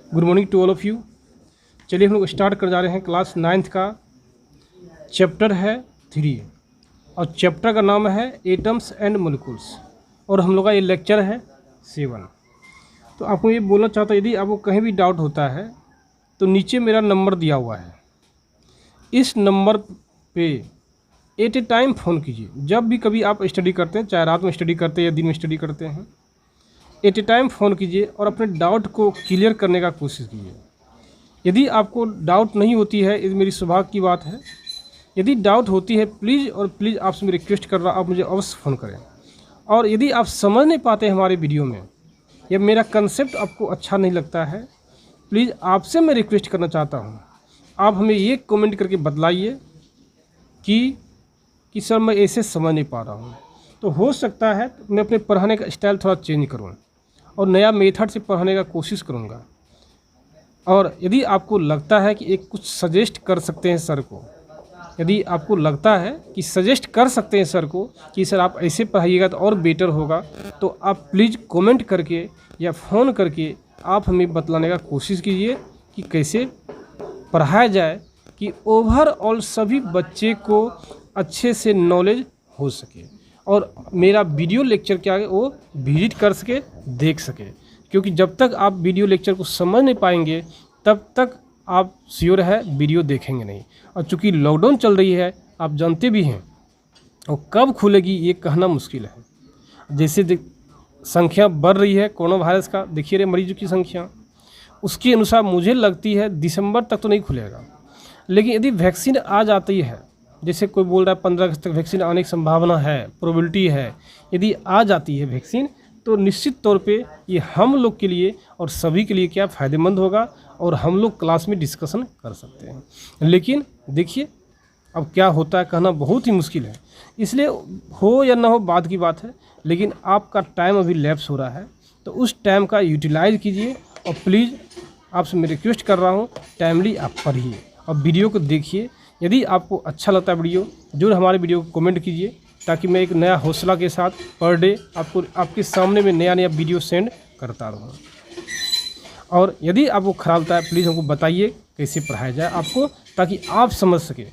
Good morning to all of you. चलिए हम लोग स्टार्ट कर जा रहे हैं। क्लास 9th का चैप्टर है 3 और चैप्टर का नाम है एटम्स एंड मोलिक्यूल्स और हम लोग का ये लेक्चर है 7। तो आपको ये बोलना चाहता हूँ, यदि आपको कहीं भी डाउट होता है तो नीचे मेरा नंबर दिया हुआ है, इस नंबर पे एट ए टाइम फ़ोन कीजिए। जब भी कभी आप स्टडी करते हैं, चाहे रात में स्टडी करते हैं या दिन में स्टडी करते हैं, एट ए टाइम फ़ोन कीजिए और अपने डाउट को क्लियर करने का कोशिश कीजिए। यदि आपको डाउट नहीं होती है, ये मेरी सौभाग्य की बात है। यदि डाउट होती है प्लीज़ और प्लीज़ आपसे मैं रिक्वेस्ट कर रहा हूँ, आप मुझे अवश्य फ़ोन करें। और यदि आप समझ नहीं पाते हमारे वीडियो में या मेरा कंसेप्ट आपको अच्छा नहीं लगता है, प्लीज़ आपसे मैं रिक्वेस्ट करना चाहता हूँ, आप हमें ये कमेंट करके बतलाइए कि सर मैं ऐसे समझ नहीं पा रहा हूँ। तो हो सकता है मैं अपने पढ़ाने का स्टाइल थोड़ा चेंज करूँ और नया मेथड से पढ़ाने का कोशिश करूँगा। और यदि आपको लगता है कि एक कुछ सजेस्ट कर सकते हैं सर को, यदि आपको लगता है कि सजेस्ट कर सकते हैं सर को कि सर आप ऐसे पढ़ाइएगा तो और बेटर होगा, तो आप प्लीज़ कमेंट करके या फ़ोन करके आप हमें बतलाने का कोशिश कीजिए कि कैसे पढ़ाया जाए कि ओवरऑल सभी बच्चे को अच्छे से नॉलेज हो सके और मेरा वीडियो लेक्चर क्या है वो विजिट कर सके, देख सके। क्योंकि जब तक आप वीडियो लेक्चर को समझ नहीं पाएंगे तब तक आप श्योर है वीडियो देखेंगे नहीं। और चूँकि लॉकडाउन चल रही है, आप जानते भी हैं, और कब खुलेगी ये कहना मुश्किल है। जैसे संख्या बढ़ रही है कोरोना वायरस का, देखिए रे मरीजों की संख्या, उसके अनुसार मुझे लगती है दिसंबर तक तो नहीं खुलेगा। लेकिन यदि वैक्सीन आ जाती है, जैसे कोई बोल रहा है 15 अगस्त तक वैक्सीन आने की संभावना है, प्रोबेबिलिटी है, यदि आ जाती है वैक्सीन तो निश्चित तौर पे ये हम लोग के लिए और सभी के लिए क्या फ़ायदेमंद होगा और हम लोग क्लास में डिस्कशन कर सकते हैं। लेकिन देखिए अब क्या होता है कहना बहुत ही मुश्किल है, इसलिए हो या ना हो बाद की बात है। लेकिन आपका टाइम अभी लैप्स हो रहा है तो उस टाइम का यूटिलाइज़ कीजिए और प्लीज़ आपसे मैं रिक्वेस्ट कर रहा हूँ टाइमली आप पढ़िए और वीडियो को देखिए। यदि आपको अच्छा लगता है वीडियो, जरूर हमारे वीडियो को कमेंट कीजिए ताकि मैं एक नया हौसला के साथ पर डे आपके सामने में नया नया वीडियो सेंड करता रहूँ। और यदि आपको ख़राब लगता है प्लीज़ हमको बताइए कैसे पढ़ाया जाए आपको, ताकि आप समझ सके।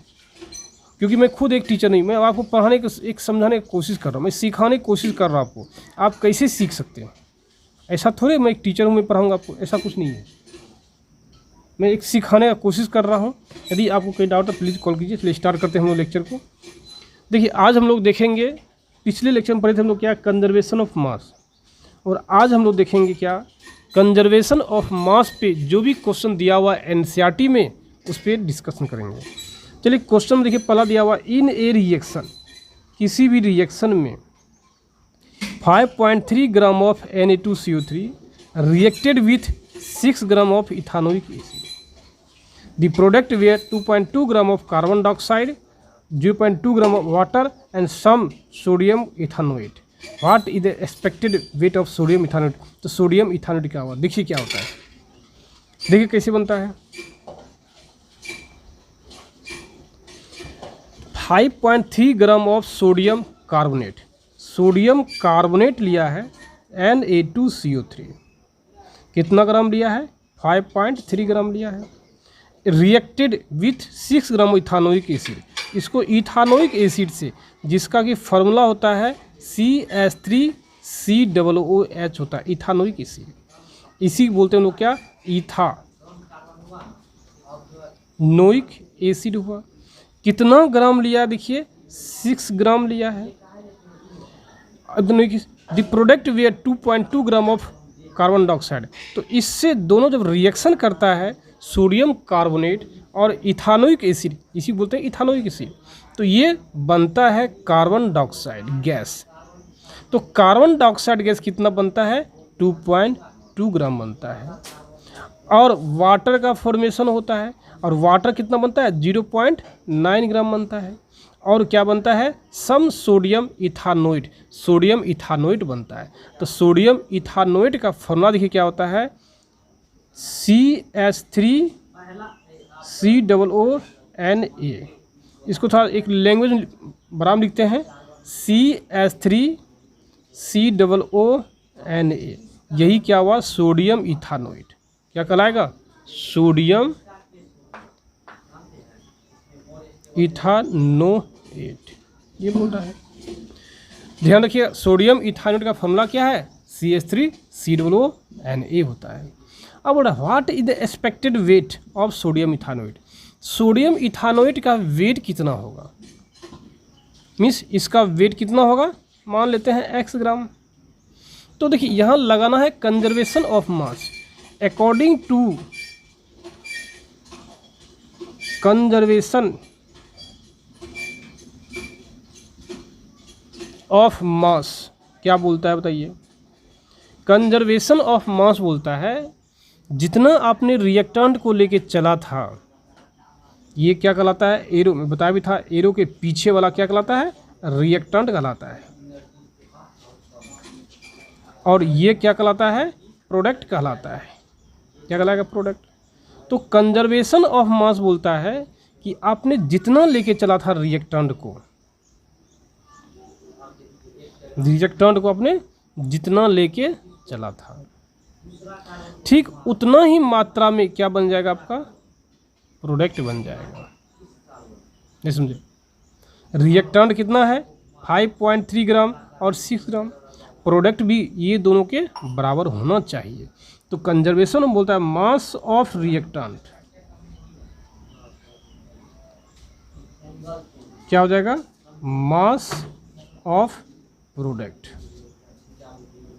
क्योंकि मैं खुद एक टीचर नहीं, मैं आपको पढ़ाने की एक समझाने की कोशिश कर रहा हूँ, मैं सिखाने की कोशिश कर रहा हूँ आपको, आप कैसे सीख सकते हैं। ऐसा थोड़े मैं एक टीचर हूँ मैं पढ़ाऊँगा आपको, ऐसा कुछ नहीं है। मैं एक सिखाने का कोशिश कर रहा हूँ। यदि आपको कोई डाउट है प्लीज़ कॉल कीजिए। चलिए स्टार्ट करते हैं हम लोग लेक्चर को। देखिए आज हम लोग देखेंगे, पिछले लेक्चर में पढ़े थे हम लोग क्या, कंजर्वेशन ऑफ मास, और आज हम लोग देखेंगे क्या, कंजर्वेशन ऑफ मास पे जो भी क्वेश्चन दिया हुआ एनसीईआरटी में उस पर डिस्कशन करेंगे। चलिए क्वेश्चन में देखिए पहला दिया हुआ, इन ए रिएक्शन, किसी भी रिएक्शन में 5.3 gram of Na2CO3 reacted with 6 gram of ethanoic acid, the product were 2.2 gram of carbon dioxide, 0.2 gram of water and some sodium ethanoate. What is the expected weight of sodium ethanoate? तो sodium इथानोएट क्या हुआ, देखिए क्या होता है, देखिए कैसे बनता है। 5.3 gram of sodium carbonate, sodium carbonate लिया है Na2CO3, कितना ग्राम लिया है, 5.3 ग्राम लिया है, reacted with 6 gram ethanoic acid, इसको इथानोइक एसिड से, जिसका कि फार्मूला होता है CH3COOH होता है, इथानोइक एसिड, इसी बोलते हैं लोग क्या, इथानोइक एसिड हुआ। कितना ग्राम लिया, देखिए 6 ग्राम लिया है। The product were 2.2 gram of carbon dioxide, तो इससे दोनों जब रिएक्शन करता है सोडियम कार्बोनेट और इथानोइक एसिड, इसी बोलते हैं इथानोइक एसिड, तो ये बनता है कार्बन डाइऑक्साइड गैस। तो कार्बन डाइऑक्साइड गैस कितना बनता है, 2.2 ग्राम बनता है। और वाटर का फॉर्मेशन होता है, और वाटर कितना बनता है, 0.9 ग्राम बनता है। और क्या बनता है, सम सोडियम इथानोएट, सोडियम इथानोएट बनता है। तो सोडियम इथानोएट का फॉर्मूला देखिए क्या होता है, CH3COONA, इसको थोड़ा एक लैंग्वेज बराबर लिखते हैं, CH3COONA, यही क्या हुआ, सोडियम इथानोएट। क्या कहलाएगा? सोडियम इथानोएट, ये बोल रहा है। ध्यान रखिए, सोडियम इथानोएट का फॉर्मूला क्या है? CH3COONA होता है। अब बोला what is the expected weight of sodium ethanoate. Sodium ethanoate का वेट कितना होगा? मीन्स इसका वेट कितना होगा? मान लेते हैं x ग्राम। तो देखिए यहाँ लगाना है conservation of mass according to conservation of mass. क्या बोलता है बताइए? कंजर्वेशन ऑफ मास बोलता है जितना आपने रिएक्टेंट को लेके चला था, ये क्या कहलाता है? एरो में बताया भी था, एरो के पीछे वाला क्या कहलाता है? रिएक्टेंट कहलाता है। और ये क्या कहलाता है? प्रोडक्ट कहलाता है। क्या कहलाएगा? प्रोडक्ट। तो कंजर्वेशन ऑफ मास बोलता है कि आपने जितना लेके चला था रिएक्टेंट को आपने जितना लेके चला था, ठीक उतना ही मात्रा में क्या बन जाएगा? आपका प्रोडक्ट बन जाएगा। नहीं समझे? रिएक्टेंट कितना है? 5.3 ग्राम और 6 ग्राम। प्रोडक्ट भी ये दोनों के बराबर होना चाहिए। तो कंजर्वेशन में बोलता है मास ऑफ रिएक्टेंट क्या हो जाएगा? मास ऑफ प्रोडक्ट,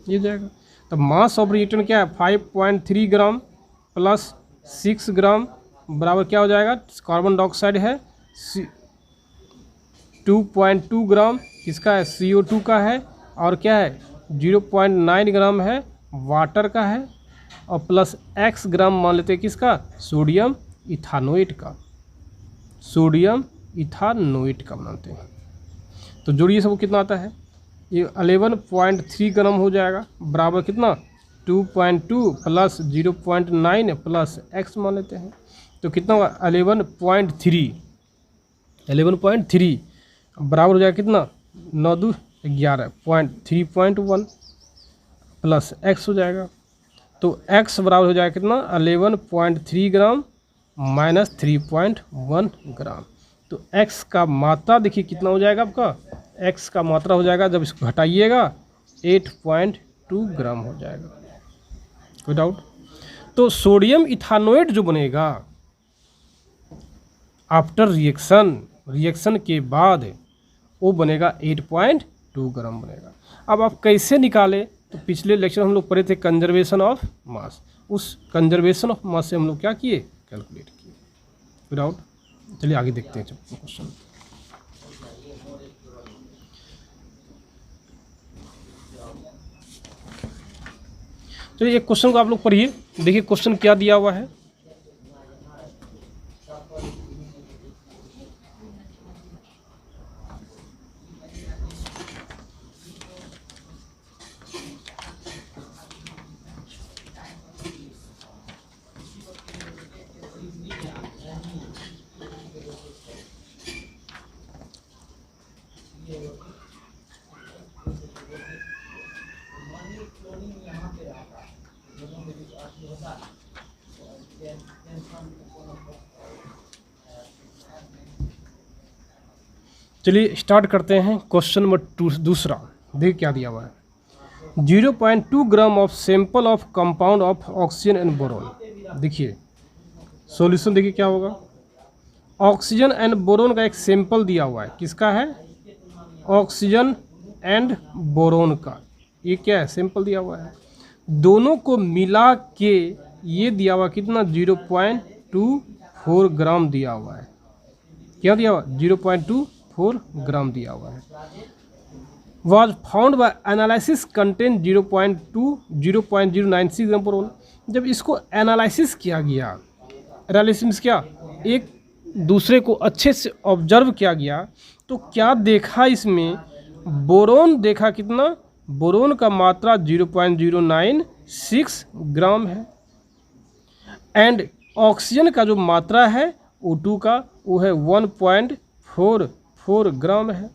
ये जाएगा। तो मास ऑफ रिएक्टेंट क्या है? 5.3 ग्राम प्लस 6 ग्राम बराबर क्या हो जाएगा? कार्बन डाइऑक्साइड है 2.2 ग्राम, किसका है? CO2 का है। और क्या है? 0.9 ग्राम है वाटर का है। और प्लस x ग्राम मान लेते हैं किसका? सोडियम इथानोएट का। सोडियम इथानोएट का बनाते हैं। तो जोड़िए सब कितना आता है? ये 11.3 ग्राम हो जाएगा बराबर कितना? 2.2 प्लस 0.9 प्लस x मान लेते हैं। तो कितना होगा? 11.3 बराबर हो जाएगा कितना? 9 2 11.3.1 प्लस x हो जाएगा। तो x बराबर हो जाएगा कितना? 11.3 ग्राम माइनस 3.1 ग्राम। तो x का मात्रा देखिए कितना हो जाएगा आपका? x का मात्रा हो जाएगा, जब इसको हटाइएगा 8.2 ग्राम हो जाएगा। कोई डाउट? तो सोडियम इथानोएट जो बनेगा आफ्टर रिएक्शन के बाद वो बनेगा 8.2 ग्राम बनेगा। अब आप कैसे निकालें? तो पिछले लेक्चर हम लोग पढ़े थे कंजर्वेशन ऑफ मास। उस कंजर्वेशन ऑफ मास से हम लोग क्या किए? कैलकुलेट किए। कोई डाउट? चलिए आगे देखते हैं क्वेश्चन। चलिए एक क्वेश्चन को आप लोग पढ़िए, देखिए क्वेश्चन क्या दिया हुआ है। चलिए स्टार्ट करते हैं क्वेश्चन नंबर दूसरा। देखिए क्या दिया हुआ है। 0.2 gram of sample of compound of oxygen and boron. देखिए सॉल्यूशन देखिए क्या होगा। ऑक्सीजन एंड बोरोन का एक सैंपल दिया हुआ है। किसका है? ऑक्सीजन एंड बोरोन का। ये क्या है? सैंपल दिया हुआ है। दोनों को मिला के ये दिया हुआ कितना? 0.24 ग्राम दिया हुआ है। क्या दिया हुआ? 0.24 ग्राम दिया हुआ है। was found by analysis contain 0.096 gram boron. जब इसको एनालिसिस किया गया, एनालिसिस क्या? एक दूसरे को अच्छे से ऑब्जर्व किया गया तो क्या देखा इसमें? बोरोन देखा कितना? बोरोन का मात्रा 0.096 ग्राम है। एंड ऑक्सीजन का जो मात्रा है O2 का वो है 1.44 ग्राम है।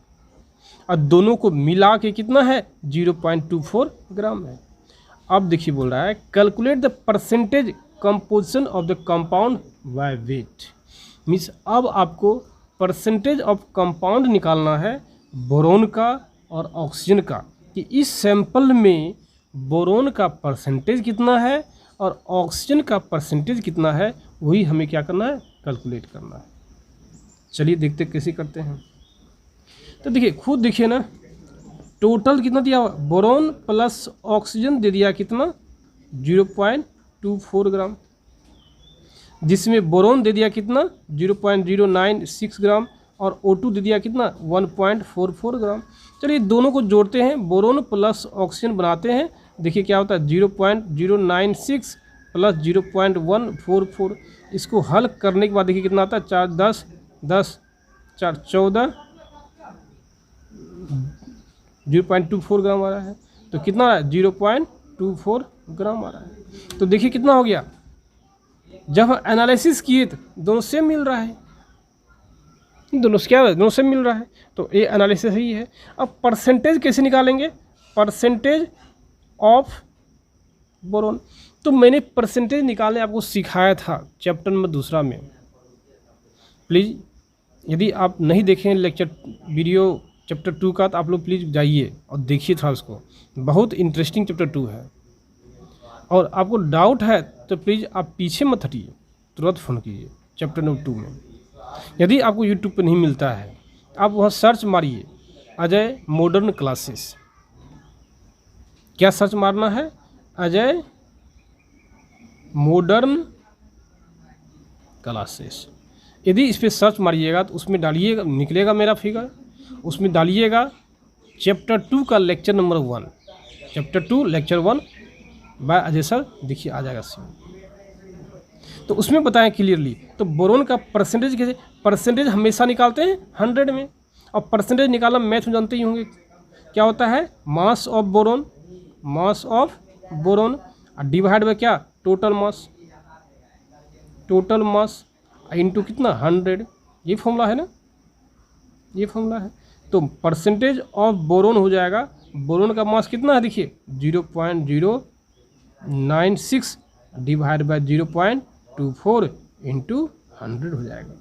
और दोनों को मिला के कितना है? 0.24 ग्राम है। अब देखिए बोल रहा है calculate the percentage composition of the compound by weight. Means अब आपको परसेंटेज ऑफ कंपाउंड निकालना है बोरोन का और ऑक्सीजन का, कि इस सैंपल में बोरोन का परसेंटेज कितना है और ऑक्सीजन का परसेंटेज कितना है, वही हमें क्या करना है, कैलकुलेट करना है। चलिए देखते कैसे करते हैं। तो देखिए, खुद देखिए ना, टोटल कितना दिया हुआ, बोरोन प्लस ऑक्सीजन दे दिया कितना, 0.24 ग्राम, जिसमें बोरोन दे दिया कितना 0.096 ग्राम और O2 दे दिया कितना 1.44 ग्राम। चलिए दोनों को जोड़ते हैं, बोरोन प्लस ऑक्सीजन बनाते हैं। देखिए क्या होता है, 0.096 प्लस 0.144। इसको हल करने के बाद देखिए कितना आता है, 4 10 10 4 14, 0.24 ग्राम आ रहा है। तो कितना आ रहा है, 0.24 ग्राम आ रहा है। तो देखिए कितना हो गया, जब हम एनालिसिस किए तो दोनों सेम मिल रहा है, दोनों क्या है, दोनों सेम मिल रहा है। तो ये एनालिसिस ही है। अब परसेंटेज कैसे निकालेंगे, परसेंटेज ऑफ बोरोन। तो मैंने परसेंटेज निकालने आपको सिखाया था चैप्टर नंबर 2 में। प्लीज़ यदि आप नहीं देखें लेक्चर वीडियो चैप्टर 2 का, तो आप लोग प्लीज़ जाइए और देखिए था उसको, बहुत इंटरेस्टिंग चैप्टर 2 है। और आपको डाउट है तो प्लीज़ आप पीछे मत हटिए, तुरंत फ़ोन कीजिए चैप्टर नंबर 2 में। यदि आपको यूट्यूब पर नहीं मिलता है, आप वहाँ सर्च मारिए अजय मॉडर्न क्लासेस। क्या सर्च मारना है, अजय मॉडर्न क्लासेस। यदि इस पर सर्च मारिएगा तो उसमें डालिएगा, निकलेगा मेरा फिगर, उसमें डालिएगा चैप्टर 2 का lecture number 1, chapter 2 lecture 1 by Ajay sir, देखिए आ जाएगा सीन। तो उसमें बताएं क्लियरली। तो बोरोन का परसेंटेज कैसे, परसेंटेज हमेशा निकालते हैं 100 में, और परसेंटेज निकालना मैथ में जानते ही होंगे क्या होता है, mass of boron, mass of boron divide by क्या, total mass, total mass into कितना 100। ये फॉर्मूला है ना, ये फॉर्मूला है। तो परसेंटेज ऑफ बोरोन हो जाएगा, बोरोन का मास कितना है देखिए 0.096 डिवाइड बाय 0.24 इंटू 100 हो जाएगा।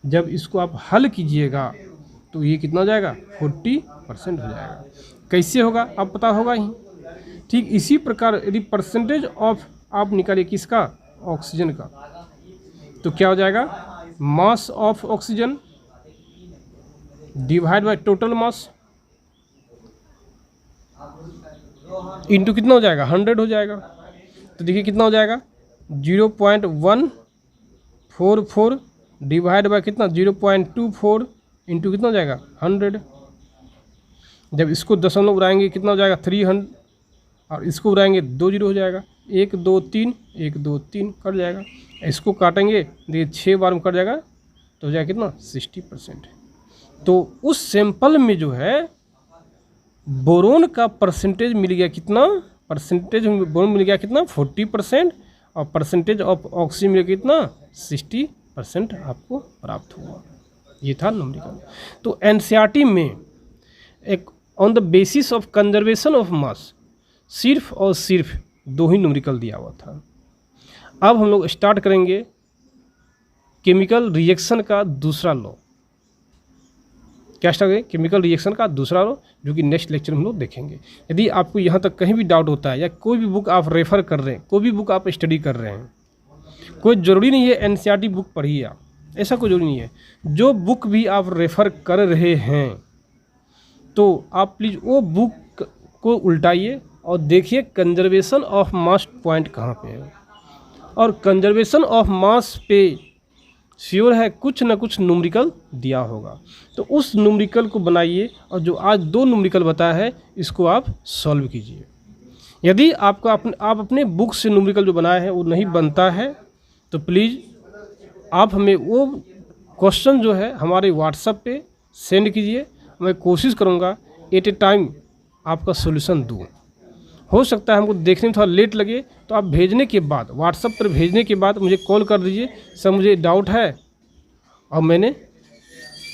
जब इसको आप हल कीजिएगा तो ये कितना हो जाएगा, 40% हो जाएगा। कैसे होगा आप पता होगा ही। ठीक इसी प्रकार यदि परसेंटेज ऑफ आप निकालिए किसका, ऑक्सीजन का, तो क्या हो जाएगा, mass of oxygen divide by total mass into कितना हो जाएगा, 100 हो जाएगा। तो देखिए कितना हो जाएगा, 0.144 डिवाइड बाय कितना 0.24 इंटू कितना हो जाएगा 100। जब इसको दशमलव उड़ाएंगे कितना हो जाएगा 300, और इसको उड़ाएंगे 2 0 हो जाएगा, 1 2 3 1 2 3 कट जाएगा। इसको काटेंगे देखिए 6 बार में कट जाएगा, तो हो जाएगा कितना 60%। तो उस सैंपल में जो है बोरोन का परसेंटेज मिल गया कितना, परसेंटेज बोरोन मिल गया कितना 40%, और परसेंटेज ऑफ ऑक्सीजन मिल गया कितना 60% आपको प्राप्त हुआ। ये था न्यूमेरिकल। तो एनसीईआरटी में एक on the basis of conservation of मास सिर्फ और सिर्फ 2 ही न्यूमेरिकल दिया हुआ था। अब हम लोग स्टार्ट करेंगे केमिकल रिएक्शन का दूसरा लॉ। क्या स्टार्ट करेंगे, केमिकल रिएक्शन का दूसरा लॉ, जो कि नेक्स्ट लेक्चर में हम लोग देखेंगे। यदि आपको यहाँ तक कहीं भी डाउट होता है, या कोई भी बुक आप रेफ़र कर रहे हैं, कोई भी बुक आप स्टडी कर रहे हैं, कोई ज़रूरी नहीं है एनसीईआरटी बुक पढ़िए आप, ऐसा कोई ज़रूरी नहीं है। जो बुक भी आप रेफ़र कर रहे हैं तो आप प्लीज़ वो बुक को उल्टाइए और देखिए कंजर्वेशन ऑफ मास पॉइंट कहाँ पे है, और कंजर्वेशन ऑफ मास पे श्योर है कुछ ना कुछ न्यूमेरिकल दिया होगा। तो उस न्यूमेरिकल को बनाइए, और जो आज 2 न्यूमेरिकल बताया है इसको आप सॉल्व कीजिए। यदि आपका आप अपने बुक से न्यूमेरिकल जो बनाया है वो नहीं बनता है, तो प्लीज़ आप हमें वो क्वेश्चन जो है हमारे व्हाट्सएप पे सेंड कीजिए। मैं कोशिश करूँगा एट ए टाइम आपका सोल्यूशन दूँ। हो सकता है हमको देखने में थोड़ा लेट लगे, तो आप भेजने के बाद, व्हाट्सएप पर भेजने के बाद मुझे कॉल कर दीजिए, सर मुझे डाउट है और मैंने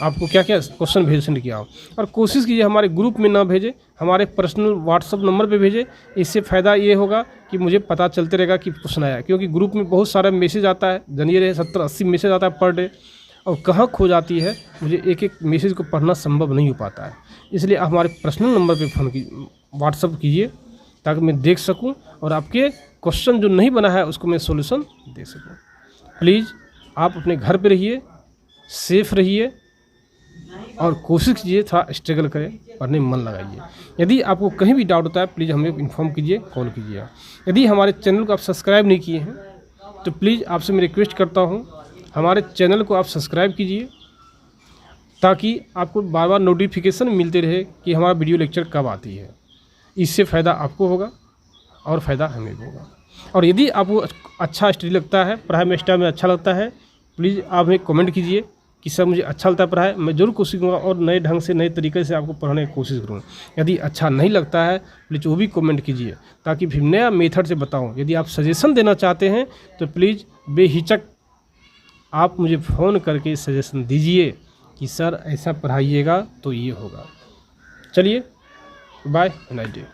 आपको क्या क्या क्वेश्चन भेज सेंड किया हो। और कोशिश कीजिए हमारे ग्रुप में ना भेजें, हमारे पर्सनल व्हाट्सअप नंबर पे भेजें। इससे फ़ायदा ये होगा कि मुझे पता चलते रहेगा कि क्वेश्चन आया, क्योंकि ग्रुप में बहुत सारा मैसेज आता है, जानिए रहे 70-80 मैसेज आता है पर डे, और कहाँ खो जाती है, मुझे एक एक मैसेज को पढ़ना संभव नहीं हो पाता है। इसलिए आप हमारे पर्सनल नंबर पे फ़ोन व्हाट्सअप कीजिए ताकि मैं देख सकूं और आपके क्वेश्चन जो नहीं बना है उसको मैं सॉल्यूशन दे सकूं। प्लीज़ आप अपने घर पे रहिए, सेफ रहिए और कोशिश कीजिए थोड़ा स्ट्रगल करें, पढ़ने में मन लगाइए। यदि आपको कहीं भी डाउट होता है प्लीज़ हमें इन्फॉर्म कीजिए, कॉल कीजिए। यदि हमारे चैनल को आप सब्सक्राइब नहीं किए हैं तो प्लीज़ आपसे मैं रिक्वेस्ट करता हूँ हमारे चैनल को आप सब्सक्राइब कीजिए ताकि आपको बार बार नोटिफिकेशन मिलते रहे कि हमारा वीडियो लेक्चर कब आती है। इससे फ़ायदा आपको होगा और फ़ायदा हमें भी होगा। और यदि आपको अच्छा स्टडी लगता है, पढ़ाई में स्टाइल में अच्छा लगता है, प्लीज़ आप हमें कमेंट कीजिए कि सर मुझे अच्छा लगता है पढ़ाई, मैं ज़रूर कोशिश करूँगा और नए ढंग से नए तरीके से आपको पढ़ाने की कोशिश करूँगा। यदि अच्छा नहीं लगता है प्लीज़ वो भी कमेंट कीजिए ताकि फिर नया मेथड से बताऊँ। यदि आप सजेशन देना चाहते हैं तो प्लीज़ बेहिचक आप मुझे फ़ोन करके सजेशन दीजिए कि सर ऐसा पढ़ाइएगा तो ये होगा। चलिए, बाय, नाइस डे।